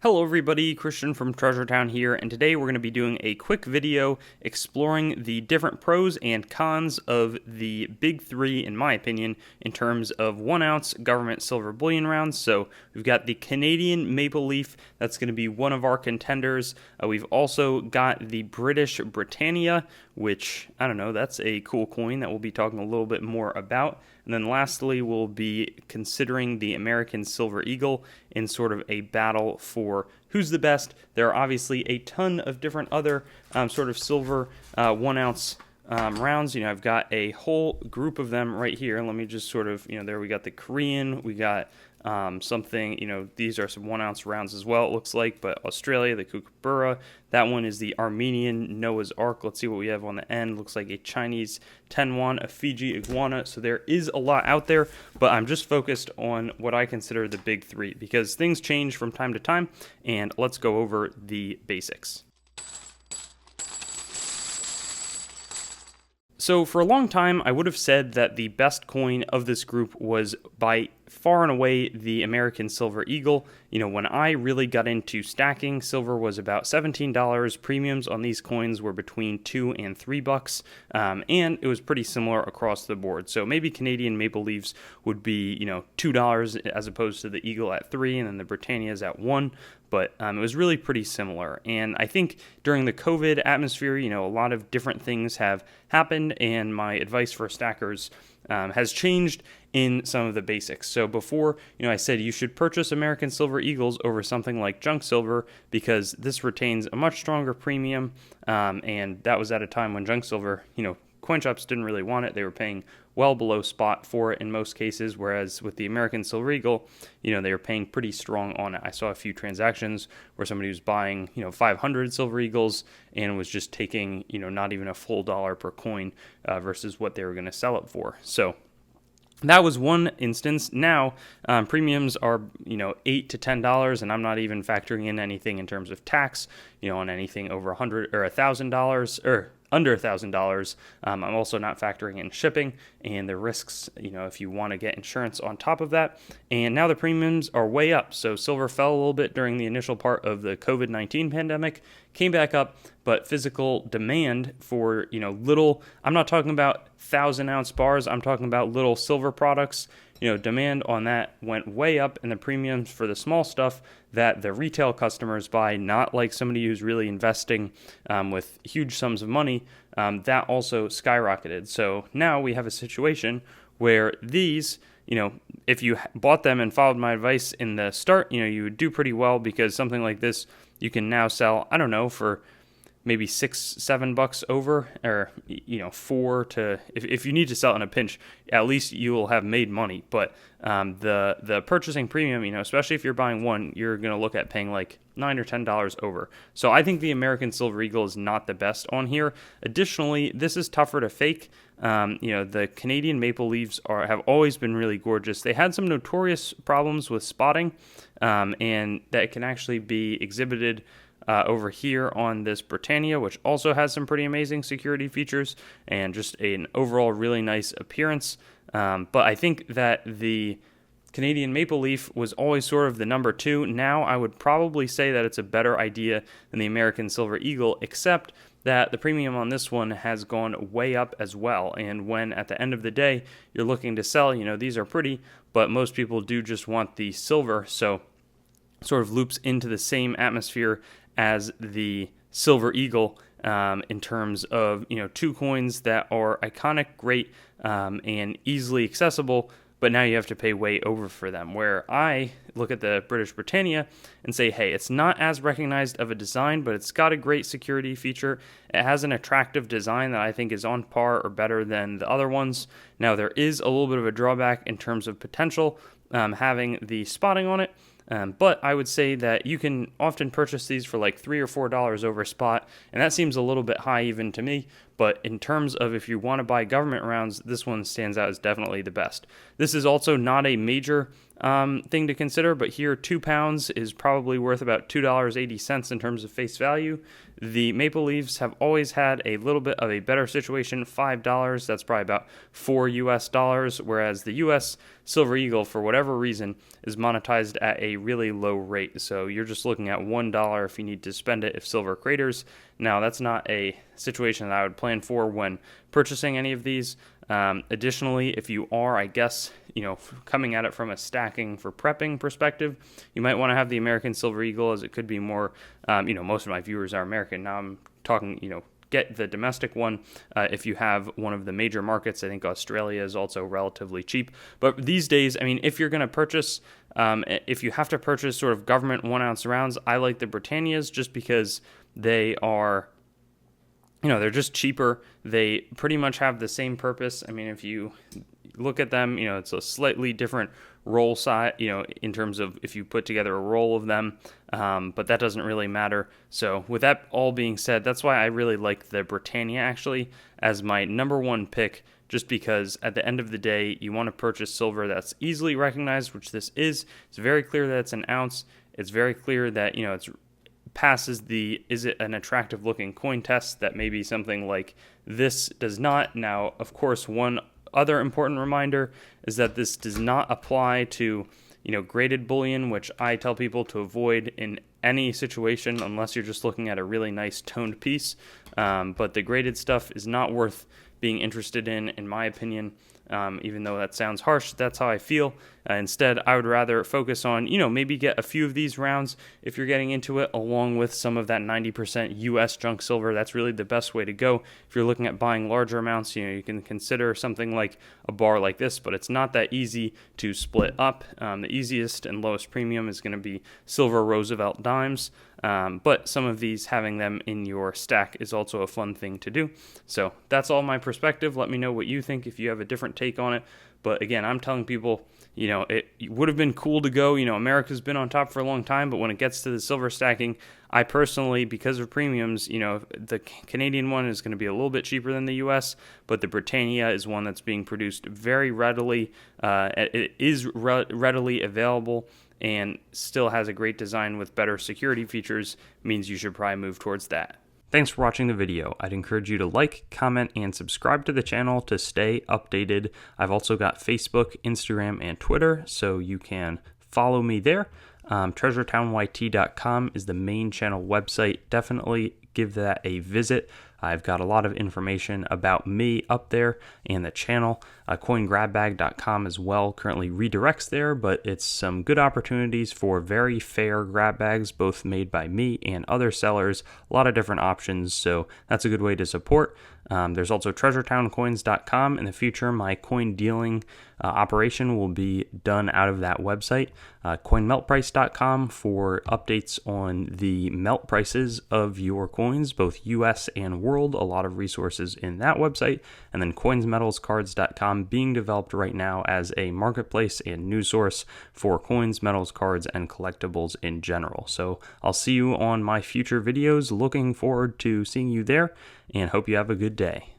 Hello everybody, Christian from Treasure Town here, and today we're going to be doing a quick video exploring the different pros and cons of the big three, in my opinion, in terms of 1 ounce government silver bullion rounds. So we've got the Canadian Maple Leaf, that's going to be one of our contenders. We've also got the British Britannia, which, I don't know, that's a cool coin that we'll be talking a little bit more about. And then lastly, we'll be considering the American Silver Eagle in sort of a battle for who's the best. There are obviously a ton of different other sort of silver 1 ounce rounds. I've got a whole group of them right here. Let me just sort of, there we got the Korean, we got something, these are some 1 ounce rounds as well, it looks like, but Australia, the Kookaburra, that one is the Armenian Noah's Ark. Let's see what we have on the end. Looks like a Chinese Tenwan, a Fiji iguana. So there is a lot out there, but I'm just focused on what I consider the big three because things change from time to time, and let's go over the basics. So for a long time, I would have said that the best coin of this group was by far and away the American Silver Eagle. When I really got into stacking, silver was about $17. Premiums on these coins were between $2 and $3, and it was pretty similar across the board. So maybe Canadian Maple Leafs would be, $2 as opposed to the Eagle at $3, and then the Britannias at $1. But it was really pretty similar. And I think during the COVID atmosphere, a lot of different things have happened, and my advice for stackers has changed in some of the basics. So before, I said you should purchase American Silver Eagles over something like junk silver because this retains a much stronger premium, and that was at a time when junk silver, coin shops didn't really want it. They were paying well below spot for it in most cases, whereas with the American Silver Eagle, they were paying pretty strong on it. I saw a few transactions where somebody was buying, 500 Silver Eagles and was just taking, not even a full dollar per coin versus what they were going to sell it for. So that was one instance. Now, premiums are, $8 to $10, and I'm not even factoring in anything in terms of tax, on anything over $100 or $1,000 or under $1,000. I'm also not factoring in shipping and the risks, if you want to get insurance on top of that. And now the premiums are way up. So silver fell a little bit during the initial part of the COVID-19 pandemic, came back up, but physical demand for, little, I'm not talking about 1,000-ounce bars, I'm talking about little silver products. Demand on that went way up, and the premiums for the small stuff that the retail customers buy, not like somebody who's really investing with huge sums of money, that also skyrocketed. So now we have a situation where these, if you bought them and followed my advice in the start, you would do pretty well because something like this you can now sell, I don't know, for maybe $6-7 over, or $4 to, if you need to sell it in a pinch, at least you will have made money. But the purchasing premium, especially if you're buying one, you're going to look at paying like $9 or $10 over. So I think the American Silver Eagle is not the best on here. Additionally, this is tougher to fake. The Canadian Maple Leaves have always been really gorgeous. They had some notorious problems with spotting, and that can actually be exhibited over here on this Britannia, which also has some pretty amazing security features and just an overall really nice appearance. But I think that the Canadian Maple Leaf was always sort of the number two. Now I would probably say that it's a better idea than the American Silver Eagle, except that the premium on this one has gone way up as well. And when at the end of the day you're looking to sell, these are pretty, but most people do just want the silver. So sort of loops into the same atmosphere as the Silver Eagle in terms of, two coins that are iconic, great, and easily accessible, but now you have to pay way over for them. Where I look at the British Britannia and say, hey, it's not as recognized of a design, but it's got a great security feature. It has an attractive design that I think is on par or better than the other ones. Now, there is a little bit of a drawback in terms of potential having the spotting on it. But I would say that you can often purchase these for like $3 or $4 over spot, and that seems a little bit high even to me. But in terms of if you want to buy government rounds, this one stands out as definitely the best. This is also not a major thing to consider, but here 2 pounds is probably worth about $2.80 in terms of face value. The Maple Leafs have always had a little bit of a better situation, $5. That's probably about $4 US, whereas the US Silver Eagle, for whatever reason, is monetized at a really low rate. So you're just looking at $1 if you need to spend it if silver craters. Now, that's not a situation that I would plan for when purchasing any of these. Additionally, if you are, I guess, coming at it from a stacking for prepping perspective, you might want to have the American Silver Eagle, as it could be more, most of my viewers are American. Now I'm talking, get the domestic one if you have one of the major markets. I think Australia is also relatively cheap. But these days, if you're going to purchase, if you have to purchase sort of government 1 ounce rounds, I like the Britannias just because they are, they're just cheaper. They pretty much have the same purpose. If you look at them, it's a slightly different roll size, in terms of if you put together a roll of them, but that doesn't really matter. So with that all being said, that's why I really like the Britannia actually as my number one pick, just because at the end of the day, you want to purchase silver that's easily recognized, which this is. It's very clear that it's an ounce. It's very clear that, it's passes the is it an attractive looking coin test that maybe something like this does not. Now, of course, one other important reminder is that this does not apply to, graded bullion, which I tell people to avoid in any situation unless you're just looking at a really nice toned piece. But the graded stuff is not worth being interested in my opinion. Even though that sounds harsh, that's how I feel. Instead, I would rather focus on, maybe get a few of these rounds if you're getting into it, along with some of that 90% US junk silver. That's really the best way to go. If you're looking at buying larger amounts, you can consider something like a bar like this, but it's not that easy to split up. The easiest and lowest premium is going to be silver Roosevelt dimes. But some of these, having them in your stack is also a fun thing to do. So that's all my perspective. Let me know what you think if you have a different take on it. But again, I'm telling people, it would have been cool to go. America's been on top for a long time, but when it gets to the silver stacking, I personally, because of premiums, the Canadian one is going to be a little bit cheaper than the US, but the Britannia is one that's being produced very readily. It is readily available and still has a great design with better security features, means you should probably move towards that. Thanks for watching the video. I'd encourage you to like, comment, and subscribe to the channel to stay updated. I've also got Facebook, Instagram, and Twitter, so you can follow me there. TreasuretownYT.com is the main channel website. Definitely give that a visit. I've got a lot of information about me up there and the channel. CoinGrabBag.com as well currently redirects there, but it's some good opportunities for very fair grab bags, both made by me and other sellers. A lot of different options, so that's a good way to support. There's also TreasuretownCoins.com. In the future, my coin dealing operation will be done out of that website. CoinMeltPrice.com for updates on the melt prices of your coins, both US and world. A lot of resources in that website. And then CoinsMetalsCards.com being developed right now as a marketplace and news source for coins, metals, cards, and collectibles in general. So I'll see you on my future videos. Looking forward to seeing you there, and hope you have a good day.